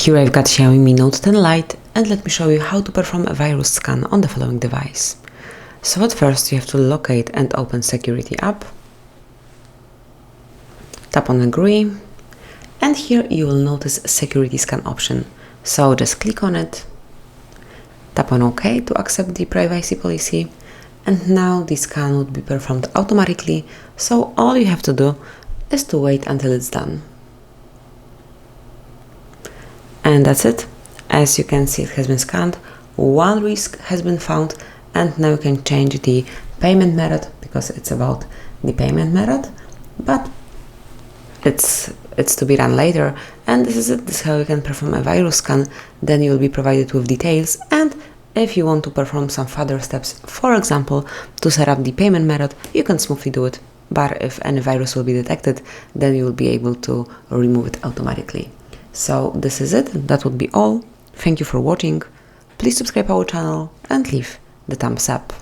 Here I've got Xiaomi Mi Note 10 Lite, and let me show you how to perform a virus scan on the following device. So at first you have to locate and open Security app, tap on Agree, and here you will notice Security Scan option. So just click on it, tap on OK to accept the privacy policy, and now the scan would be performed automatically, so all you have to do is to wait until it's done. And that's it. As you can see, it has been scanned, one risk has been found, and now you can change the payment method because it's about the payment method, but it's to be done later. And this is it. This is how you can perform a virus scan. Then you will be provided with details, and if you want to perform some further steps, for example to set up the payment method, you can smoothly do it, but if any virus will be detected, then you will be able to remove it automatically. So this is it, that would be all. Thank you for watching. Please subscribe our channel and leave the thumbs up.